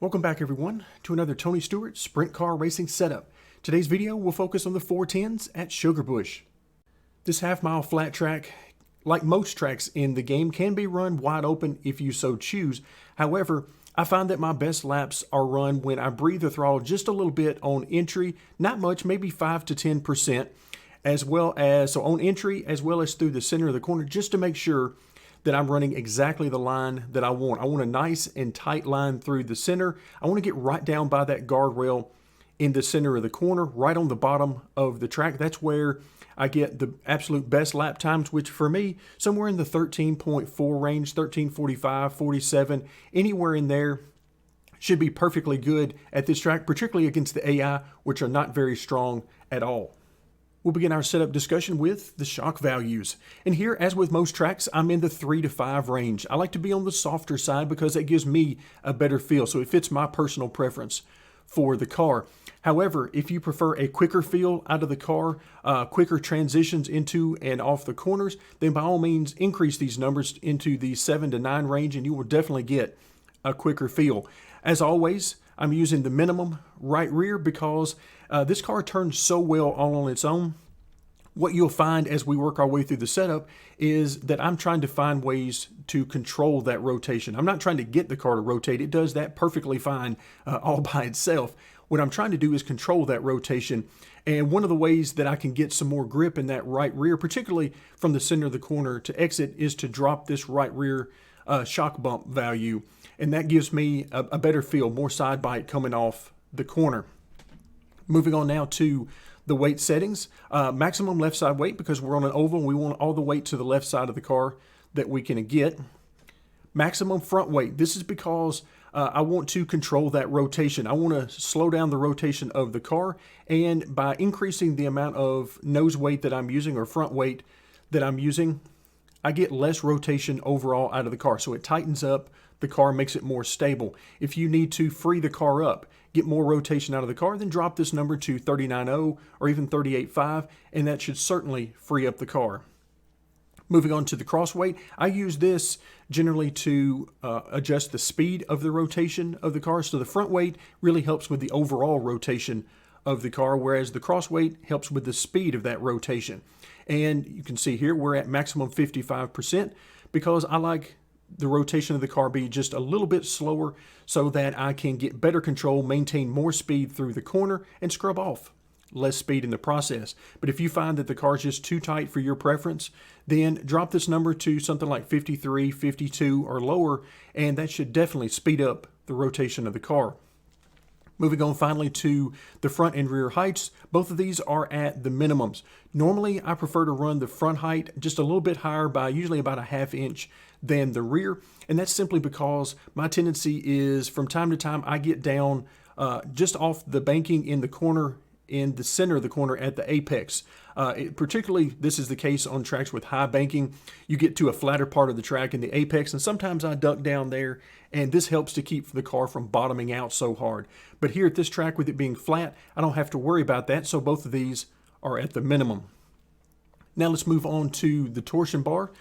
Welcome back everyone to another Tony Stewart Sprint Car Racing setup. Today's video will focus on the 410s at Sugarbush. This half-mile flat track, like most tracks in the game, can be run wide open if you so choose. However, I find that my best laps are run when I breathe the throttle just a little bit on entry, not much, maybe 5 to 10%, as well as on entry as well as through the center of the corner, just to make sure that I'm running exactly the line that I want. I want a nice and tight line through the center. I want to get right down by that guardrail in the center of the corner, right on the bottom of the track. That's where I get the absolute best lap times, which for me, somewhere in the 13.4 range, 13:45, 47, anywhere in there should be perfectly good at this track, particularly against the AI, which are not very strong at all. We'll begin our setup discussion with the shock values. And here, as with most tracks, I'm in the 3 to 5 range. I like to be on the softer side because that gives me a better feel, so it fits my personal preference for the car. However, if you prefer a quicker feel out of the car, quicker transitions into and off the corners, then by all means increase these numbers into the 7 to 9 range and you will definitely get a quicker feel. As always, I'm using the minimum right rear because this car turns so well all on its own. What you'll find as we work our way through the setup is that I'm trying to find ways to control that rotation. I'm not trying to get the car to rotate. It does that perfectly fine all by itself. What I'm trying to do is control that rotation. And one of the ways that I can get some more grip in that right rear, particularly from the center of the corner to exit, is to drop this right rear shock bump value. And that gives me a better feel, more side bite coming off the corner. Moving on now to the weight settings. Maximum left side weight, because we're on an oval and we want all the weight to the left side of the car that we can get. Maximum front weight. This is because I want to control that rotation. I want to slow down the rotation of the car, and by increasing the amount of nose weight that I'm using or front weight that I'm using, I get less rotation overall out of the car. So it tightens up the car, makes it more stable. If you need to free the car up, get more rotation out of the car, then drop this number to 39.0 or even 38.5, and that should certainly free up the car. Moving on to the cross weight, I use this generally to adjust the speed of the rotation of the car. So the front weight really helps with the overall rotation of the car, whereas the cross weight helps with the speed of that rotation. And you can see here we're at maximum 55% because I like the rotation of the car be just a little bit slower so that I can get better control, maintain more speed through the corner, and scrub off less speed in the process. But if you find that the car is just too tight for your preference, then drop this number to something like 53, 52 or lower, and that should definitely speed up the rotation of the car. Moving on finally to the front and rear heights, both of these are at the minimums. Normally, I prefer to run the front height just a little bit higher by usually about a ½ inch than the rear, and that's simply because my tendency is from time to time I get down just off the banking in the corner, in the center of the corner at the apex. Particularly, this is the case on tracks with high banking. You get to a flatter part of the track in the apex, and sometimes I duck down there, and this helps to keep the car from bottoming out so hard. But here at this track, with it being flat, I don't have to worry about that, so both of these are at the minimum. Now let's move on to the torsion bar.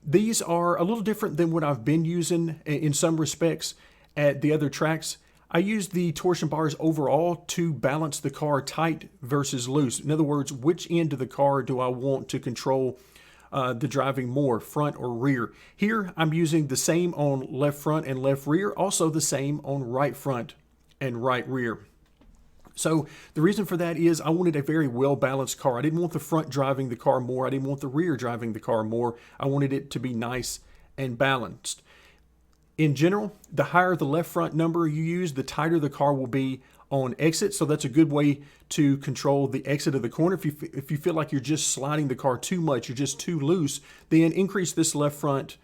These are a little different than what I've been using in some respects at the other tracks. I use the torsion bars overall to balance the car tight versus loose. In other words, which end of the car do I want to control the driving more, front or rear? Here, I'm using the same on left front and left rear, also the same on right front and right rear. So the reason for that is I wanted a very well-balanced car. I didn't want the front driving the car more. I didn't want the rear driving the car more. I wanted it to be nice and balanced. In general, the higher the left front number you use, the tighter the car will be on exit. So that's a good way to control the exit of the corner. If you feel like you're just sliding the car too much, you're just too loose, then increase this left front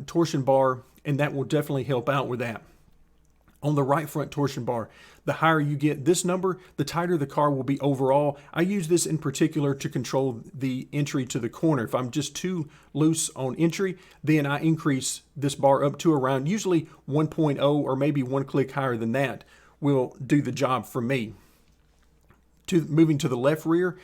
torsion bar, and that will definitely help out with that. On the right front torsion bar, the higher you get this number, the tighter the car will be overall. I use this in particular to control the entry to the corner. If I'm just too loose on entry, then I increase this bar up to around usually 1.0 or maybe one click higher than that will do the job for me. Moving to the left rear,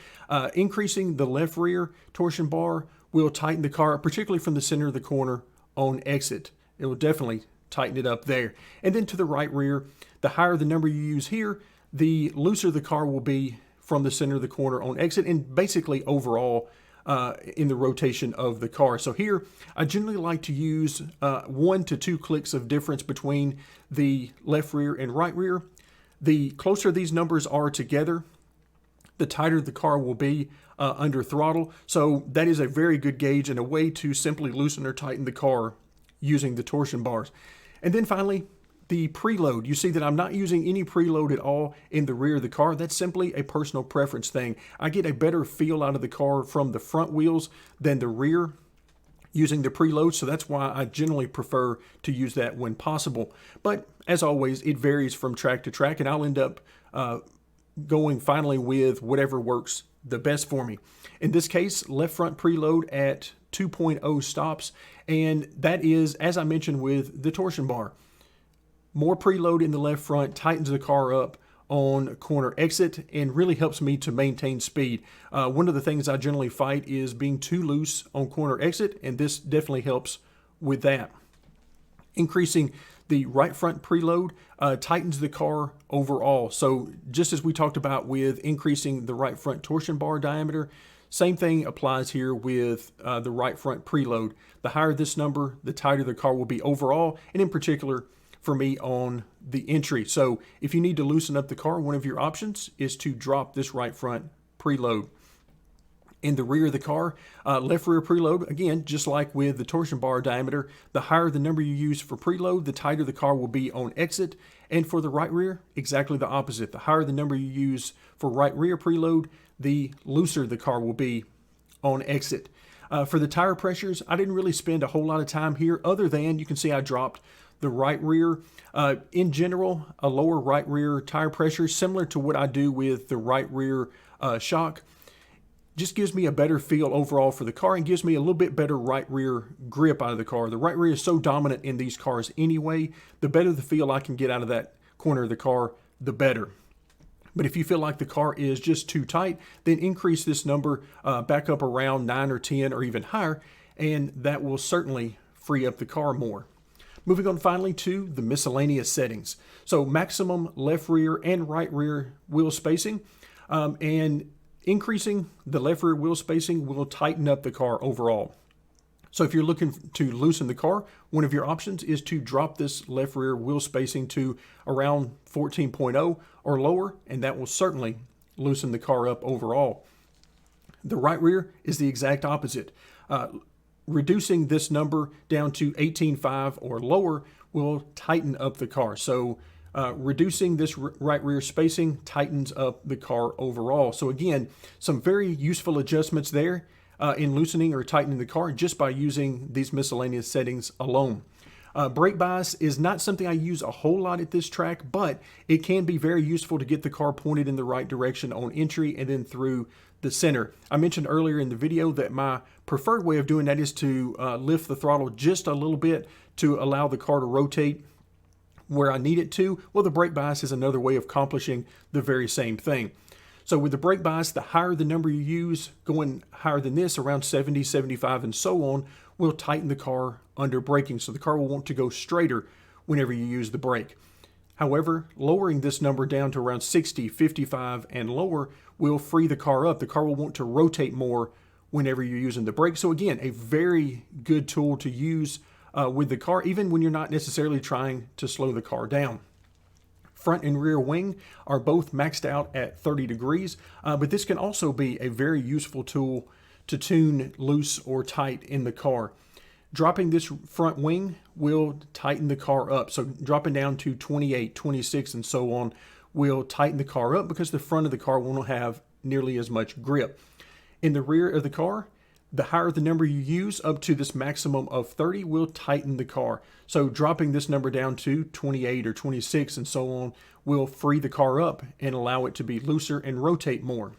increasing the left rear torsion bar will tighten the car, particularly from the center of the corner on exit. It will definitely tighten it up there. And then to the right rear, the higher the number you use here, the looser the car will be from the center of the corner on exit, and basically overall in the rotation of the car. So here, I generally like to use 1 to 2 clicks of difference between the left rear and right rear. The closer these numbers are together, the tighter the car will be under throttle. So that is a very good gauge and a way to simply loosen or tighten the car using the torsion bars. And then finally, the preload. You see that I'm not using any preload at all in the rear of the car. That's simply a personal preference thing. I get a better feel out of the car from the front wheels than the rear using the preload, so that's why I generally prefer to use that when possible. But as always, it varies from track to track, and I'll end up going finally with whatever works the best for me. In this case, left front preload at 2.0 stops, and that is, as I mentioned with the torsion bar. More preload in the left front tightens the car up on corner exit and really helps me to maintain speed. One of the things I generally fight is being too loose on corner exit, and this definitely helps with that. Increasing the right front preload tightens the car overall. So just as we talked about with increasing the right front torsion bar diameter, same thing applies here with the right front preload. The higher this number, the tighter the car will be overall, and in particular for me on the entry. So if you need to loosen up the car, one of your options is to drop this right front preload. In the rear of the car, left rear preload, again, just like with the torsion bar diameter, the higher the number you use for preload, the tighter the car will be on exit. And for the right rear, exactly the opposite. The higher the number you use for right rear preload, the looser the car will be on exit. For the tire pressures, I didn't really spend a whole lot of time here, other than you can see I dropped the right rear. In general, a lower right rear tire pressure, similar to what I do with the right rear shock, just gives me a better feel overall for the car and gives me a little bit better right rear grip out of the car. The right rear is so dominant in these cars anyway. The better the feel I can get out of that corner of the car, the better. But if you feel like the car is just too tight, then increase this number back up around 9 or 10 or even higher, and that will certainly free up the car more. Moving on finally to the miscellaneous settings. So maximum left rear and right rear wheel spacing, and increasing the left rear wheel spacing will tighten up the car overall. So if you're looking to loosen the car, one of your options is to drop this left rear wheel spacing to around 14.0 or lower, and that will certainly loosen the car up overall. The right rear is the exact opposite. Reducing this number down to 18.5 or lower will tighten up the car. So reducing this right rear spacing tightens up the car overall. So again, some very useful adjustments there in loosening or tightening the car just by using these miscellaneous settings alone. Brake bias is not something I use a whole lot at this track, but it can be very useful to get the car pointed in the right direction on entry and then through the center. I mentioned earlier in the video that my preferred way of doing that is to lift the throttle just a little bit to allow the car to rotate where I need it to. Well, the brake bias is another way of accomplishing the very same thing. So with the brake bias, the higher the number you use, going higher than this, around 70, 75, and so on, will tighten the car under braking. So the car will want to go straighter whenever you use the brake. However, lowering this number down to around 60, 55, and lower will free the car up. The car will want to rotate more whenever you're using the brake. So again, a very good tool to use with the car, even when you're not necessarily trying to slow the car down. Front and rear wing are both maxed out at 30 degrees, but this can also be a very useful tool to tune loose or tight in the car. Dropping this front wing will tighten the car up. So dropping down to 28, 26, and so on will tighten the car up because the front of the car won't have nearly as much grip. In the rear of the car, the higher the number you use, up to this maximum of 30, will tighten the car. So dropping this number down to 28 or 26 and so on will free the car up and allow it to be looser and rotate more.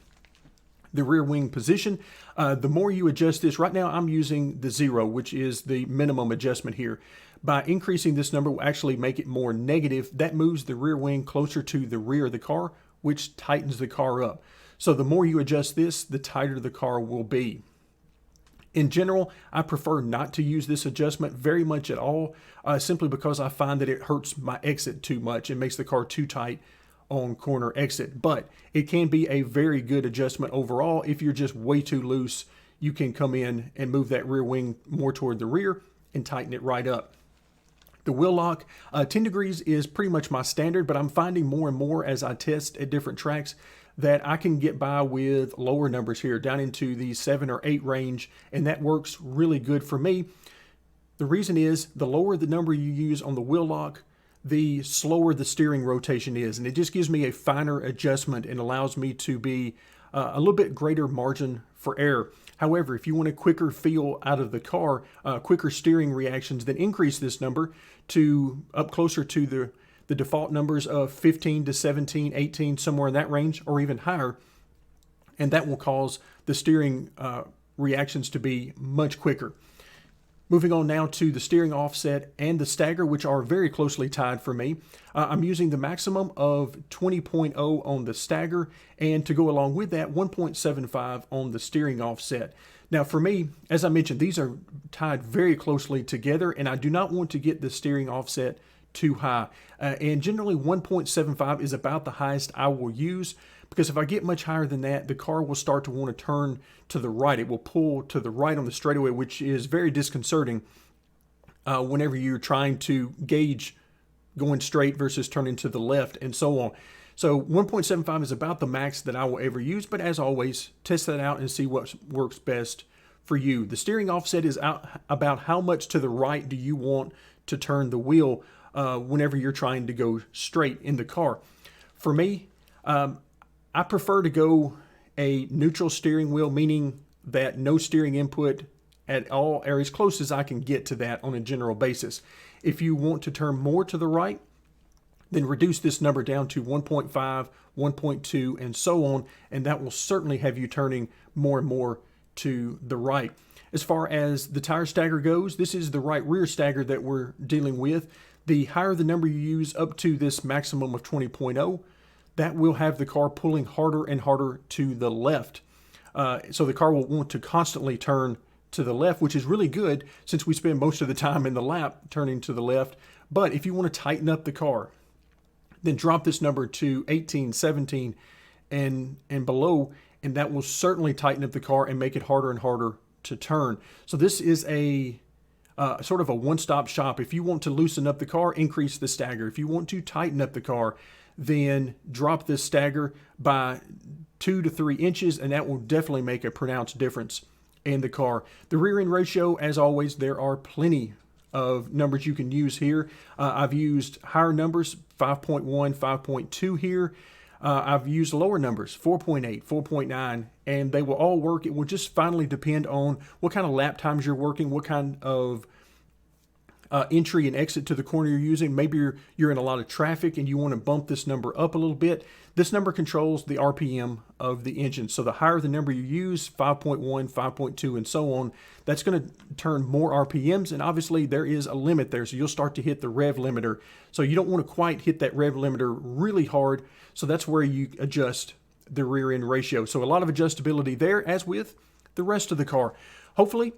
The rear wing position, the more you adjust this, right now I'm using the 0, which is the minimum adjustment here. By increasing this number will actually make it more negative. That moves the rear wing closer to the rear of the car, which tightens the car up. So the more you adjust this, the tighter the car will be. In general, I prefer not to use this adjustment very much at all, simply because I find that it hurts my exit too much and makes the car too tight on corner exit. But it can be a very good adjustment overall. If you're just way too loose, you can come in and move that rear wing more toward the rear and tighten it right up. The wheel lock, 10 degrees is pretty much my standard, but I'm finding more and more as I test at different tracks that I can get by with lower numbers here, down into the 7 or 8 range, and that works really good for me. The reason is the lower the number you use on the wheel lock, the slower the steering rotation is, and it just gives me a finer adjustment and allows me to be a little bit greater margin for error. However, if you want a quicker feel out of the car, quicker steering reactions, then increase this number to up closer to the default numbers of 15 to 17, 18, somewhere in that range, or even higher, and that will cause the steering reactions to be much quicker. Moving on now to the steering offset and the stagger, which are very closely tied for me. I'm using the maximum of 20.0 on the stagger, and to go along with that, 1.75 on the steering offset. Now for me, as I mentioned, these are tied very closely together, and I do not want to get the steering offset too high. And generally 1.75 is about the highest I will use, because if I get much higher than that, the car will start to want to turn to the right. It will pull to the right on the straightaway, which is very disconcerting whenever you're trying to gauge going straight versus turning to the left and so on. So 1.75 is about the max that I will ever use, but as always, test that out and see what works best for you. The steering offset is about how much to the right do you want to turn the wheel whenever you're trying to go straight in the car. For me, I prefer to go a neutral steering wheel, meaning that no steering input at all, or as close as I can get to that on a general basis. If you want to turn more to the right, then reduce this number down to 1.5, 1.2, and so on, and that will certainly have you turning more and more to the right. As far as the tire stagger goes, this is the right rear stagger that we're dealing with. The higher the number you use up to this maximum of 20.0, that will have the car pulling harder and harder to the left. So the car will want to constantly turn to the left, which is really good since we spend most of the time in the lap turning to the left. But if you want to tighten up the car, then drop this number to 18, 17, and below, and that will certainly tighten up the car and make it harder and harder to turn. So this is a sort of a one-stop shop. If you want to loosen up the car, increase the stagger. If you want to tighten up the car, then drop this stagger by 2 to 3 inches, and that will definitely make a pronounced difference in the car. The rear end ratio, as always, there are plenty of numbers you can use here. I've used higher numbers, 5.1, 5.2 here. I've used lower numbers, 4.8, 4.9, and they will all work. It will just finally depend on what kind of lap times you're working, what kind of entry and exit to the corner you're using. Maybe you're in a lot of traffic and you want to bump this number up a little bit. This number controls the RPM of the engine. So the higher the number you use, 5.1, 5.2, and so on, that's going to turn more RPMs. And obviously there is a limit there. So you'll start to hit the rev limiter. So you don't want to quite hit that rev limiter really hard. So that's where you adjust the rear end ratio. So a lot of adjustability there, as with the rest of the car. Hopefully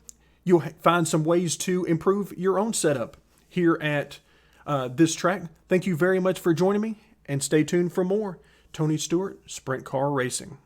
you'll find some ways to improve your own setup here at this track. Thank you very much for joining me, and stay tuned for more Tony Stewart Sprint Car Racing.